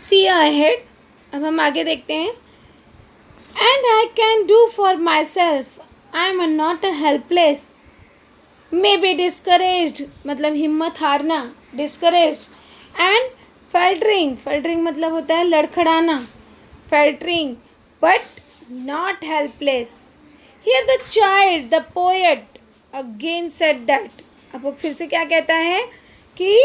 सी ahead, अब हम आगे देखते हैं। And I can do for my self, I am not helpless, may be discouraged मतलब हिम्मत हारना, डिस्करेज्ड। एंड फल्टरिंग, फल्टरिंग मतलब होता है लड़खड़ाना, faltering but not helpless. Here the child the poet again said that, अब वो फिर से क्या कहता है कि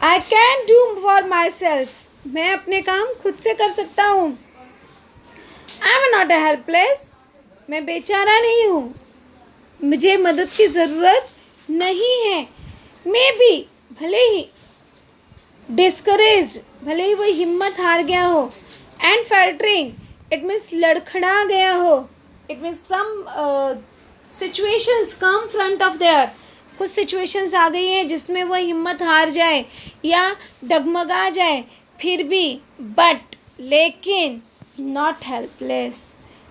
I can do for myself, मैं अपने काम खुद से कर सकता हूँ। आई एम नॉट हेल्पलेस, मैं बेचारा नहीं हूँ, मुझे मदद की ज़रूरत नहीं है। मे बी भले ही, डिस्करेज्ड भले ही वो हिम्मत हार गया हो, एंड फल्टरिंग इट मीन्स लड़खड़ा गया हो, it means some situations come front of there, कुछ सिचुएशंस आ गई हैं जिसमें वह हिम्मत हार जाए या डगमगा जाए, फिर भी बट लेकिन नॉट हेल्पलेस,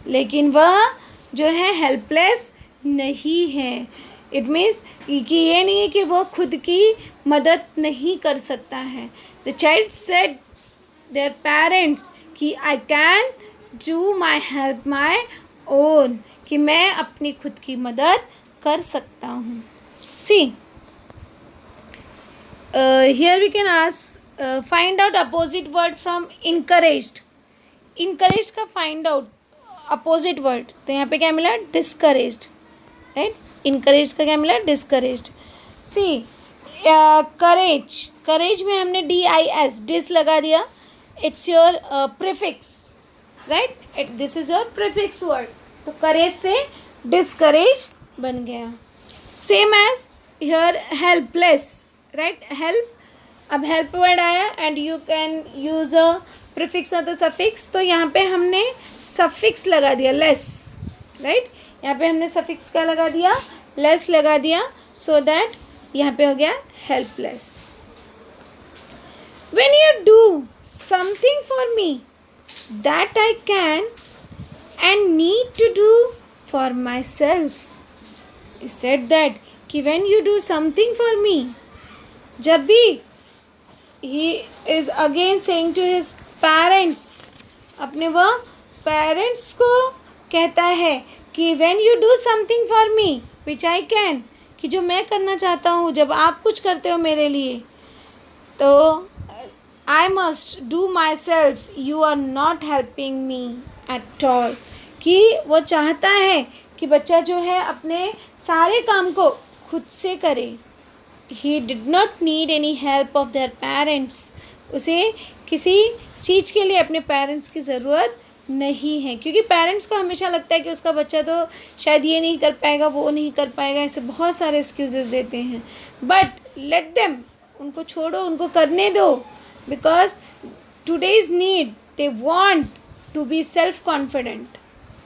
लेकिन वह जो है हेल्पलेस नहीं है। इट मीन्स कि ये नहीं है कि वो खुद की मदद नहीं कर सकता है। The child said their parents कि I can do my help my own, कि मैं अपनी खुद की मदद कर सकता हूँ। See here we can ask find out opposite word from encouraged. Encourage का फाइंड आउट अपोजिट वर्ड, तो यहाँ पे क्या मिला, डिस्करेज्ड, राइट। इनकरेज का क्या मिला, डिस्करेज्ड। सी करेज, करेज में हमने DIS डिस लगा दिया, it's your prefix, right, this is your prefix word, तो करेज से डिस्करेज बन गया। Same as here helpless, right, help, अब हेल्प वर्ड आया and you can use a prefix और द सफिक्स, तो यहाँ पे हमने सफिक्स लगा दिया लेस, राइट, यहाँ पे हमने सफिक्स का लगा दिया, लेस लगा दिया, सो दैट यहाँ पे हो गया helpless. When you do something for me that I can and need to do for myself, he said that कि when you do something for me, जब भी he is again saying to his parents, अपने वो parents को कहता है कि when you do something for me which I can, कि जो मैं करना चाहता हूँ, जब आप कुछ करते हो मेरे लिए, तो I must do myself, you are not helping me at all, कि वो चाहता है कि बच्चा जो है अपने सारे काम को खुद से करे। He did not need any help of their parents, उसे किसी चीज़ के लिए अपने पेरेंट्स की ज़रूरत नहीं है, क्योंकि पेरेंट्स को हमेशा लगता है कि उसका बच्चा तो शायद ये नहीं कर पाएगा, वो नहीं कर पाएगा, ऐसे बहुत सारे एक्सक्यूज़ेस देते हैं। बट लेट देम, उनको छोड़ो, उनको करने दो, because today's need they want to be self confident,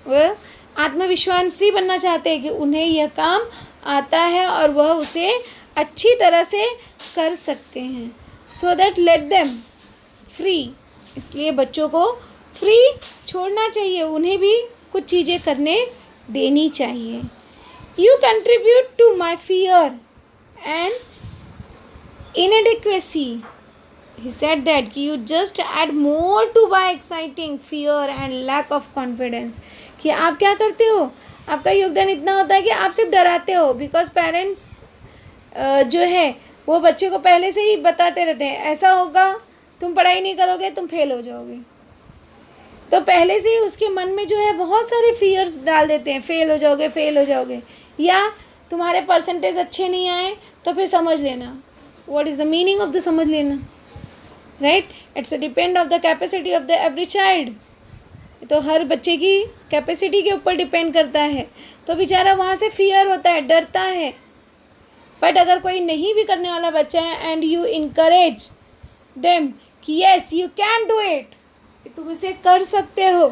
वह आत्मविश्वासी बनना चाहते हैं कि उन्हें यह काम आता है और वह उसे अच्छी तरह से कर सकते हैं। So that let them free, इसलिए बच्चों को फ्री छोड़ना चाहिए, उन्हें भी कुछ चीज़ें करने देनी चाहिए। You contribute to my fear and inadequacy, he said that कि you just add more to my exciting fear and lack of confidence, कि आप क्या करते हो, आपका योगदान इतना होता है कि आप सिर्फ डराते हो, बिकॉज पेरेंट्स जो है वो बच्चे को पहले से ही बताते रहते हैं ऐसा होगा, तुम पढ़ाई नहीं करोगे, तुम फेल हो जाओगे, तो पहले से ही उसके मन में जो है बहुत सारे फियर्स डाल देते हैं, फेल हो जाओगे, फेल हो जाओगे, या तुम्हारे परसेंटेज अच्छे नहीं आए तो फिर समझ लेना। What is the meaning of the समझ लेना, right, it's a depend of the capacity of the every child, तो हर बच्चे की कैपेसिटी के ऊपर डिपेंड करता है, तो बेचारा वहाँ से फियर होता है, डरता है। बट अगर कोई नहीं भी करने वाला बच्चा है एंड यू इनकरेज देम कि yes you can do it, तुम इसे कर सकते हो,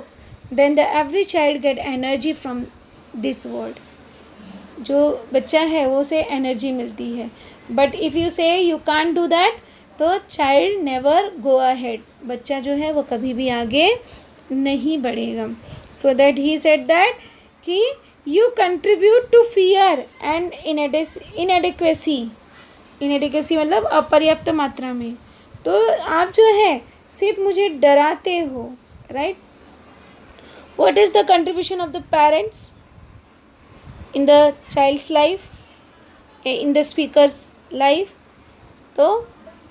then the every child get energy from this world, जो बच्चा है वो उसे एनर्जी मिलती है। But if you say you can't do that, तो चाइल्ड नेवर गो अहेड, बच्चा जो है वो कभी भी आगे नहीं बढ़ेगा। So that he said that कि you contribute to fear and inadequacy, inadequacy मतलब अपर्याप्त मात्रा में, तो आप जो है सिर्फ मुझे डराते हो, right? What is the contribution of the parents in the child's life, in the speaker's life? तो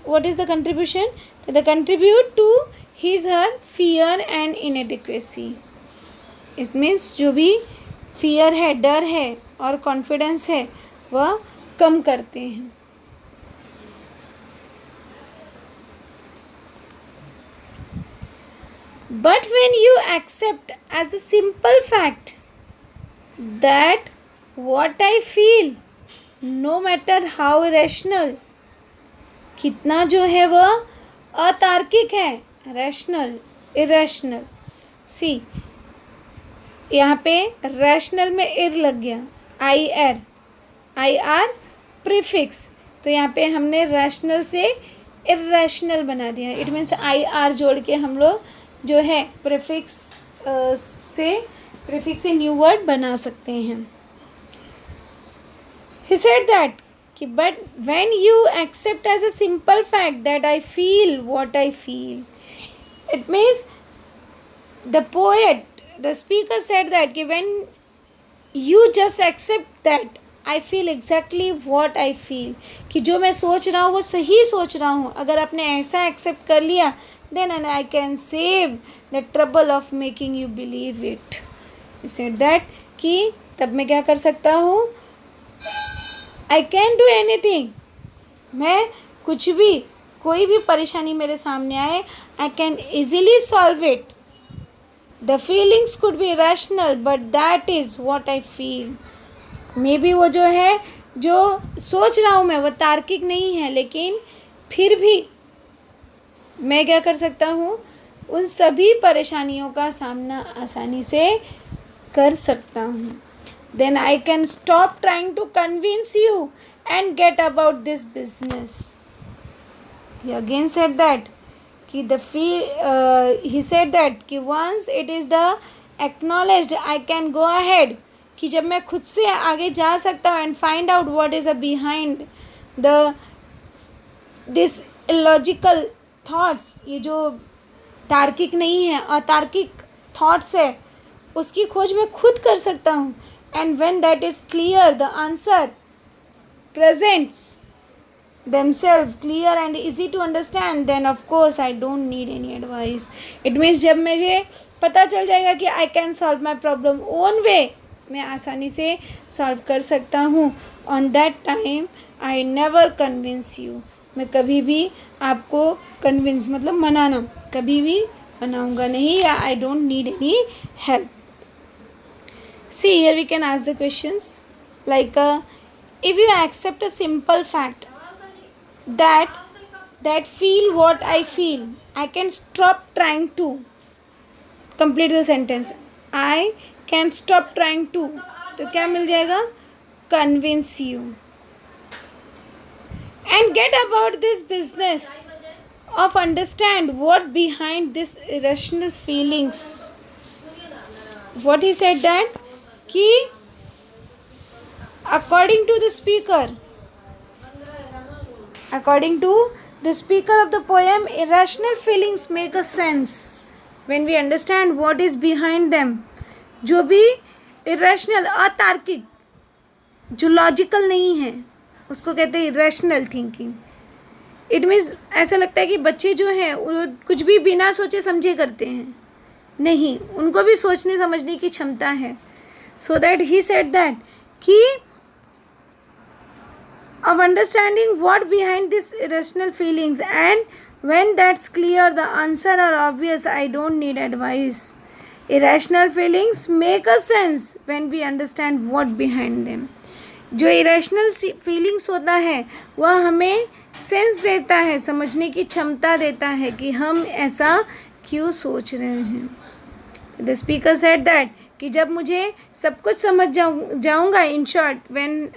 what is the contribution? They contribute to his her fear and inadequacy. It means जो भी fear है, डर है और confidence है वह कम करते हैं. But when you accept as a simple fact that what I feel, no matter how irrational, कितना जो है वह अतार्किक है, रैशनल, इरेशनल. सी यहाँ पे रैशनल में इर लग गया, आई आर प्रीफिक्स, तो यहाँ पे हमने रैशनल से इरेशनल बना दिया. इट मीन्स आई आर जोड़ के हम लोग जो है प्रीफिक्स से न्यू वर्ड बना सकते हैं. He said that but when you accept as a simple fact that I feel what I feel, it means the speaker said that when you just accept that I feel exactly what I feel, कि जो मैं सोच रहा हूँ वो सही सोच रहा हूँ, अगर आपने ऐसा एक्सेप्ट कर लिया then I can save the trouble of making you believe it. He said that कि तब मैं क्या कर सकता हूँ, I can do anything. मैं कुछ भी, कोई भी परेशानी मेरे सामने आए, I can easily solve it. The feelings could be rational, but that is what I feel. Maybe वो जो है, जो सोच रहा हूँ मैं वो तार्किक नहीं है, लेकिन फिर भी मैं क्या कर सकता हूँ, उन सभी परेशानियों का सामना आसानी से कर सकता हूँ. Then I can stop trying to convince you and get about this business. He again said that कि he said that कि once it is the acknowledged I can go ahead, कि जब मैं खुद से आगे जा सकता हूँ and find out what is behind this illogical thoughts, ये जो तार्किक नहीं है, अतार्किक thoughts है, उसकी खोज मैं खुद कर सकता हूँ. And when that is clear, the answer presents themselves clear and easy to understand, then of course I don't need any advice. It means जब मुझे पता चल जाएगा कि I can solve my problem own way, मैं आसानी से solve कर सकता हूँ. On that time I never convince you. मैं कभी भी आपको convince मतलब मनाना, कभी भी मनाऊँगा नहीं, या I don't need any help. See, here we can ask the questions like if you accept a simple fact that feel what I feel, I can stop trying to complete the sentence. I can stop trying to, तो क्या मिल जाएगा, convince you, and get about this business of understand what behind this irrational feelings. What he said that कि according to the speaker of the poem, irrational feelings make a sense when we understand what is behind them. जो भी irrational, अतार्किक, जो logical नहीं है, उसको कहते हैं irrational thinking. It means ऐसा लगता है कि बच्चे जो हैं वो कुछ भी बिना सोचे समझे करते हैं. नहीं, उनको भी सोचने समझने की क्षमता है. So that he said that कि of understanding what behind this irrational feelings, and when that's clear, the answer are obvious, I don't need advice. Irrational feelings make a sense when we understand what behind them. जो irrational feelings होता है वह हमें sense देता है, समझने की क्षमता देता है कि हम ऐसा क्यों सोच रहे हैं. The speaker said that कि जब मुझे सब कुछ समझ जाऊँगा, in short when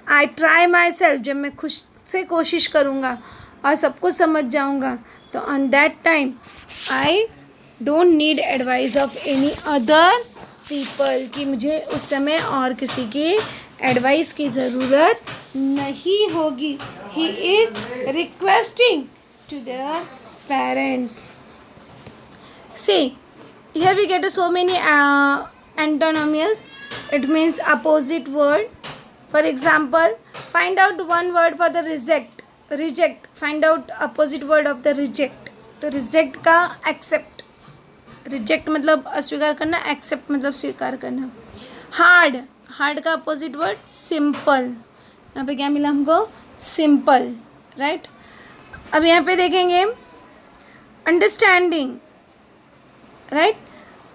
I try my self, जब मैं खुद से कोशिश करूँगा और सब कुछ समझ जाऊँगा, तो on that time I don't need advice of any other people, कि मुझे उस समय और किसी की एडवाइस की ज़रूरत नहीं होगी. He is requesting to their parents. See, here we get so many antonyms. It means opposite word. For example, find out one word for the reject. Reject. Find out opposite word of the reject. तो reject का accept. Reject मतलब अस्वीकार करना, accept मतलब स्वीकार करना. Hard. Hard का opposite word simple. यहाँ पे क्या मिला हमको? Simple. Right? अब यहाँ पे देखेंगे understanding. Right?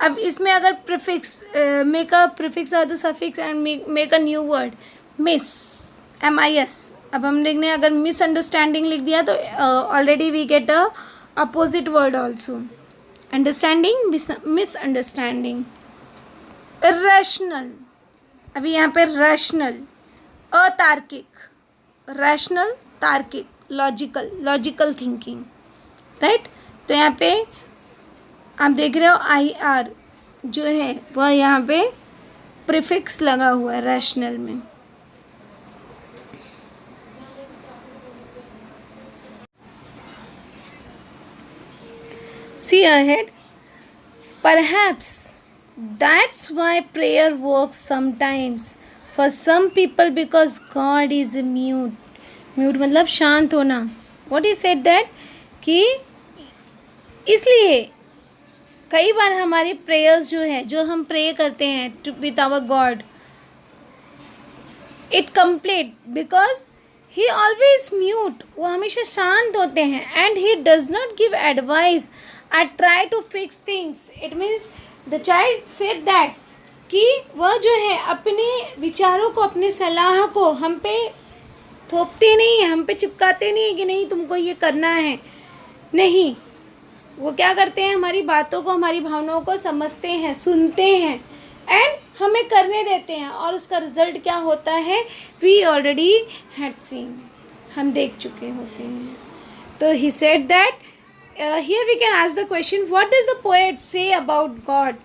अब इसमें अगर प्रीफिक्स मेक अ प्रीफिक्स और the suffix and make a new word miss MIS. अब हम देखने अगर मिसअंडरस्टैंडिंग लिख दिया तो already we get a opposite word also. Understanding misunderstanding. Rational. अभी यहाँ पे रैशनल अतार्किक. रैशनल तार्किक लॉजिकल. Logical thinking. राइट. तो यहाँ पे आप देख रहे हो IR जो है वह यहाँ पे प्रीफिक्स लगा हुआ है रैशनल में. See ahead. Perhaps that's why prayer works sometimes for some people because God is mute. Mute मतलब शांत होना. What he said that कि इसलिए कई बार हमारी प्रेयर्स जो है जो हम प्रे करते हैं with our God it complete because he always mute. वो हमेशा शांत होते हैं and he does not give advice. I try to fix things. It means the child said that कि वह जो है अपने विचारों को अपने सलाह को हम पे थोपते नहीं हैं, हम पे चिपकाते नहीं हैं कि नहीं तुमको ये करना है. नहीं, वो क्या करते हैं हमारी बातों को हमारी भावनाओं को समझते हैं, सुनते हैं एंड हमें करने देते हैं. और उसका रिजल्ट क्या होता है वी ऑलरेडी हैड सीन. हम देख चुके होते हैं. तो he said that here we can ask the question what does the poet say about God.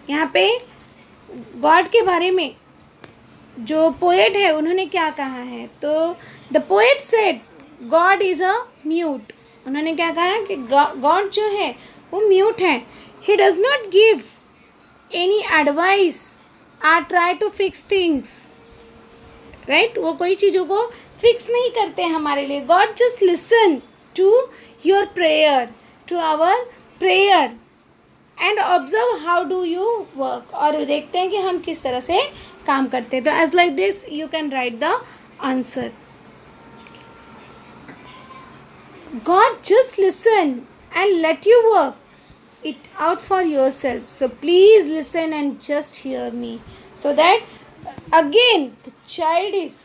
यहाँ पे गॉड के बारे में जो पोएट है उन्होंने क्या कहा है. तो the poet said God is a mute. उन्होंने क्या कहा कि गॉड जो है वो म्यूट है. He does not give any advice or try to fix things. Right. वो कोई चीज़ों को फिक्स नहीं करते हमारे लिए. God just listen to your prayer, to our prayer and observe how do you work. और देखते हैं कि हम किस तरह से काम करते हैं. तो as like this you can write the answer. God just listen and let you work it out for yourself. So please listen and just hear me. So that again the child is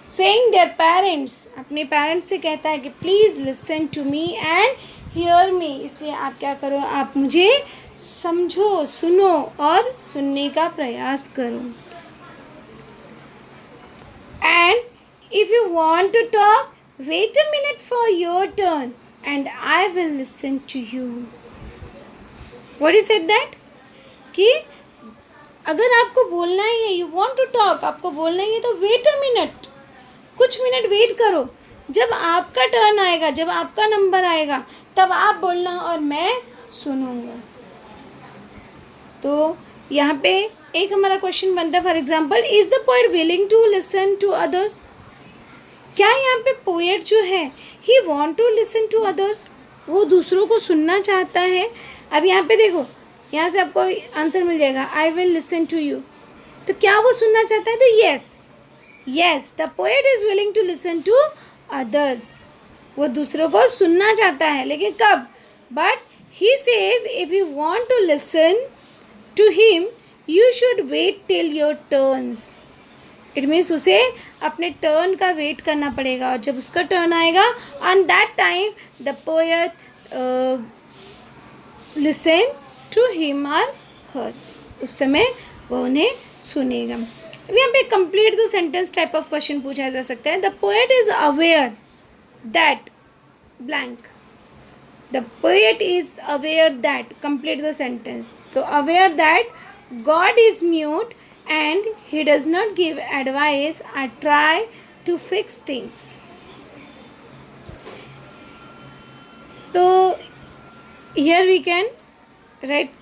saying their parents, अपने parents से कहता है कि please listen to me and hear me. इसलिए आप क्या करो, आप मुझे समझो, सुनो और सुनने का प्रयास करो. And if you want to talk, wait a minute for your turn and I will listen to you. What he said that? कि अगर आपको बोलना ही है, you want to talk, आपको बोलना ही है तो wait a minute, कुछ मिनट वेट करो. जब आपका टर्न आएगा, जब आपका नंबर आएगा तब आप बोलना और मैं सुनूंगा. तो यहाँ पे एक हमारा क्वेश्चन बनता है. For example, is the poet willing to listen to others. क्या यहाँ पे पोएट जो है he want to listen to others, वो दूसरों को सुनना चाहता है. अब यहाँ पे देखो, यहाँ से आपको आंसर मिल जाएगा I will listen to you. तो क्या वो सुनना चाहता है? तो yes the poet is willing to listen to others. वो दूसरों को सुनना चाहता है, लेकिन कब? But he says if you want to listen to him you should wait till your turns. It means उसे अपने टर्न का वेट करना पड़ेगा. और जब उसका टर्न आएगा on that time the poet listen to him और हर. उस समय वो उन्हें सुनेगा. अब यहाँ पे complete the sentence type of question पूछा जा सकता है. The poet is aware that blank. The poet is aware that. Complete the sentence. तो aware that god is mute and he does not give advice or try to fix things. So here we can write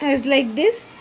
as like this.